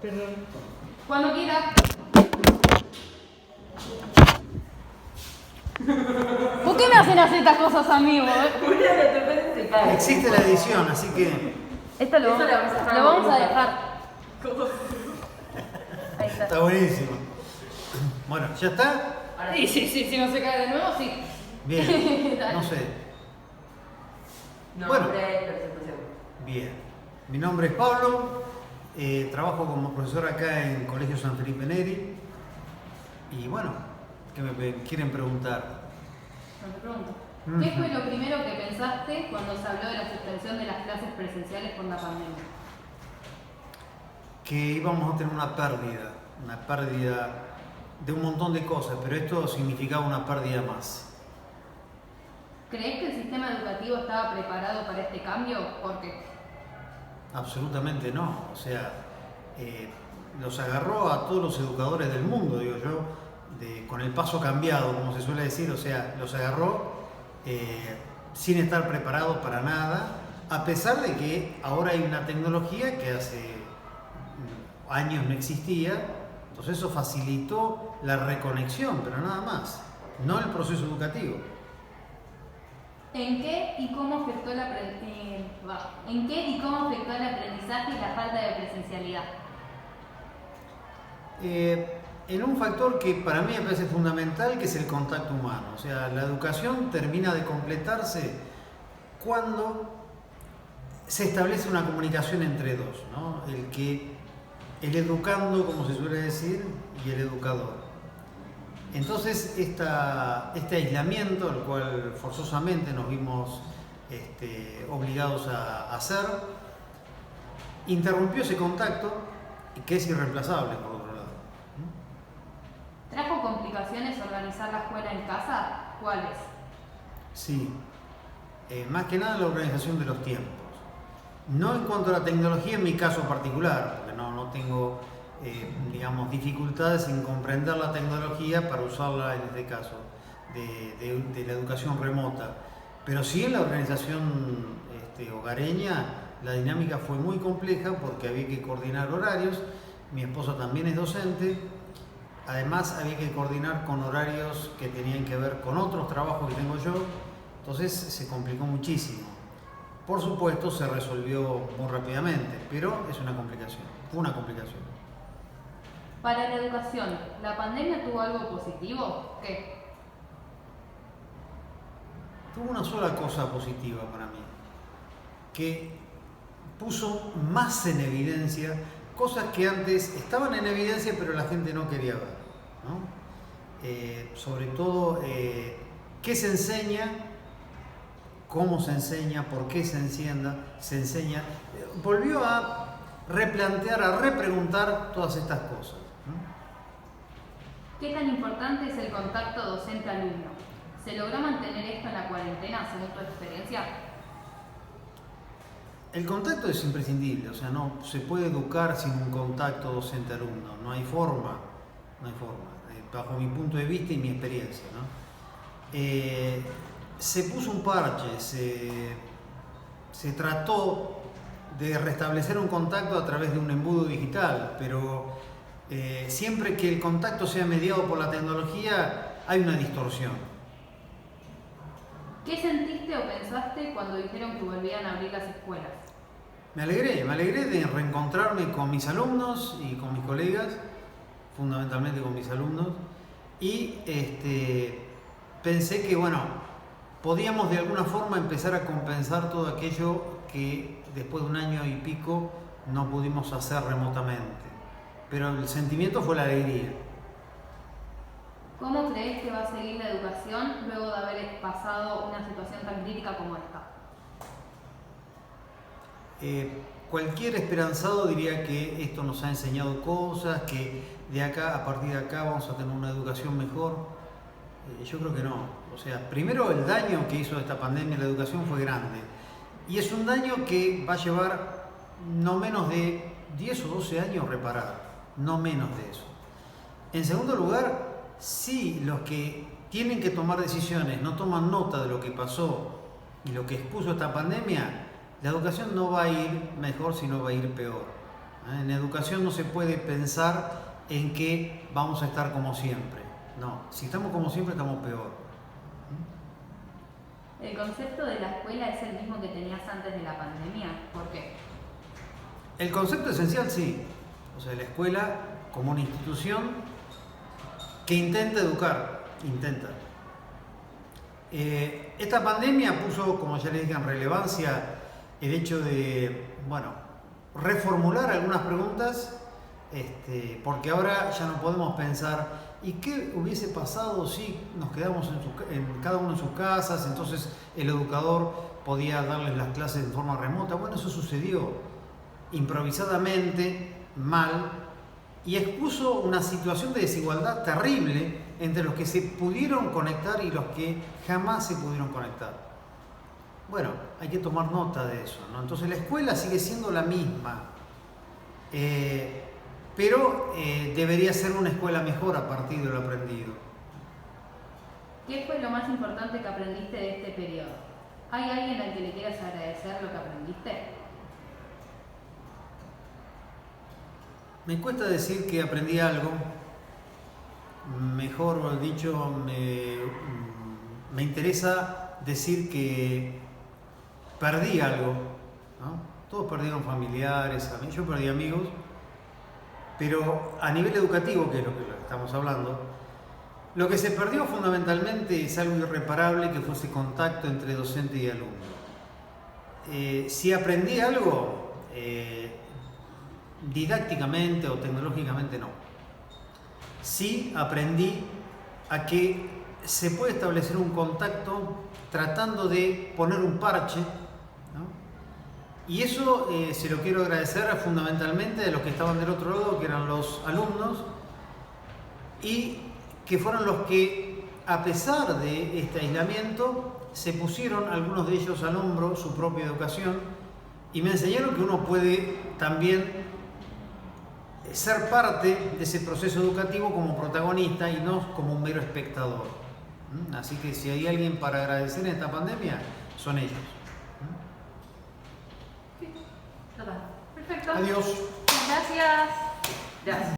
Perdón. Cuando quiera. ¿Por qué me hacen hacer estas cosas a mí, vos? Existe la edición, así que Esto lo vamos a dejar. Ahí está. está buenísimo. Bueno, ¿ya está? Sí, si no se cae de nuevo, sí. Bien, no sé. Bueno. Nombre, presentación. Bien. Mi nombre es Pablo, trabajo como profesor acá en Colegio San Felipe Neri. Y bueno, ¿qué me quieren preguntar? No te pregunto. ¿Qué fue lo primero que pensaste cuando se habló de la suspensión de las clases presenciales por la pandemia? Que íbamos a tener una pérdida de un montón de cosas, pero esto significaba una pérdida más. ¿Crees que el sistema educativo estaba preparado para este cambio? ¿Por qué? Absolutamente no, o sea, los agarró a todos los educadores del mundo, digo yo, con el paso cambiado, como se suele decir, o sea, los agarró sin estar preparados para nada, a pesar de que ahora hay una tecnología que hace años no existía, entonces eso facilitó la reconexión, pero nada más, no el proceso educativo. ¿En qué y cómo afectó el aprendizaje y la falta de presencialidad? En un factor que para mí me parece fundamental, que es el contacto humano. O sea, la educación termina de completarse cuando se establece una comunicación entre dos, ¿no? El educando, como se suele decir, y el educador. Entonces, este aislamiento, el cual forzosamente nos vimos obligados a hacer, interrumpió ese contacto, que es irreemplazable, por otro lado. ¿Trajo complicaciones organizar la escuela en casa? ¿Cuáles? Sí, más que nada la organización de los tiempos. No en cuanto a la tecnología en mi caso particular, porque no tengo digamos, dificultades en comprender la tecnología para usarla en este caso de la educación remota. Pero sí en la organización hogareña la dinámica fue muy compleja porque había que coordinar horarios. Mi esposa también es docente. Además había que coordinar con horarios que tenían que ver con otros trabajos que tengo yo. Entonces se complicó muchísimo. Por supuesto se resolvió muy rápidamente, pero es una complicación. Fue una complicación. Para la educación, ¿la pandemia tuvo algo positivo? ¿Qué? Tuvo una sola cosa positiva para mí, que puso más en evidencia cosas que antes estaban en evidencia pero la gente no quería ver, ¿no? Sobre todo, qué se enseña, cómo se enseña, por qué se enseña. Volvió a replantear, a repreguntar todas estas cosas. ¿Qué tan importante es el contacto docente-alumno? ¿Se logró mantener esto en la cuarentena, según tu experiencia? El contacto es imprescindible, o sea, no se puede educar sin un contacto docente-alumno, no hay forma, bajo mi punto de vista y mi experiencia, ¿no? Se puso un parche, se trató de restablecer un contacto a través de un embudo digital, pero siempre que el contacto sea mediado por la tecnología hay una distorsión. ¿Qué sentiste o pensaste cuando dijeron que volvían a abrir las escuelas? Me alegré de reencontrarme con mis alumnos y con mis colegas, fundamentalmente con mis alumnos, y pensé que, bueno, podíamos de alguna forma empezar a compensar todo aquello que después de un año y pico no pudimos hacer remotamente. Pero el sentimiento fue la alegría. ¿Cómo crees que va a seguir la educación luego de haber pasado una situación tan crítica como esta? Cualquier esperanzado diría que esto nos ha enseñado cosas, que a partir de acá vamos a tener una educación mejor. Yo creo que no. O sea, primero el daño que hizo esta pandemia en la educación fue grande. Y es un daño que va a llevar no menos de 10 o 12 años reparar, no menos de eso. En segundo lugar, si los que tienen que tomar decisiones no toman nota de lo que pasó y lo que expuso esta pandemia, la educación no va a ir mejor, sino va a ir peor. En educación no se puede pensar en que vamos a estar como siempre. No, si estamos como siempre estamos peor. ¿El concepto de la escuela es el mismo que tenías antes de la pandemia? ¿Por qué? El concepto esencial sí. O sea, la escuela como una institución que intenta educar, intenta. Esta pandemia puso, como ya les dije, en relevancia el hecho de, bueno, reformular algunas preguntas, porque ahora ya no podemos pensar, ¿y qué hubiese pasado si nos quedamos cada uno en sus casas? Entonces el educador podía darles las clases de forma remota. Bueno, eso sucedió improvisadamente, mal, y expuso una situación de desigualdad terrible entre los que se pudieron conectar y los que jamás se pudieron conectar. Bueno, hay que tomar nota de eso, ¿no? Entonces la escuela sigue siendo la misma, pero debería ser una escuela mejor a partir de lo aprendido. ¿Qué fue lo más importante que aprendiste de este periodo? ¿Hay alguien al que le quieras agradecer lo que aprendiste? Me cuesta decir que aprendí algo, mejor dicho, me interesa decir que perdí algo, ¿no? Todos perdieron familiares, yo perdí amigos, pero a nivel educativo, que es lo que estamos hablando, lo que se perdió fundamentalmente es algo irreparable, que fue ese contacto entre docente y alumno. Si aprendí algo, didácticamente o tecnológicamente no. Sí aprendí a que se puede establecer un contacto tratando de poner un parche, ¿no? Y eso se lo quiero agradecer fundamentalmente a los que estaban del otro lado, que eran los alumnos, y que fueron los que, a pesar de este aislamiento, se pusieron algunos de ellos al hombro su propia educación y me enseñaron que uno puede también ser parte de ese proceso educativo como protagonista y no como un mero espectador. Así que si hay alguien para agradecer en esta pandemia, son ellos. Sí, total. Perfecto. Adiós. Gracias. Gracias.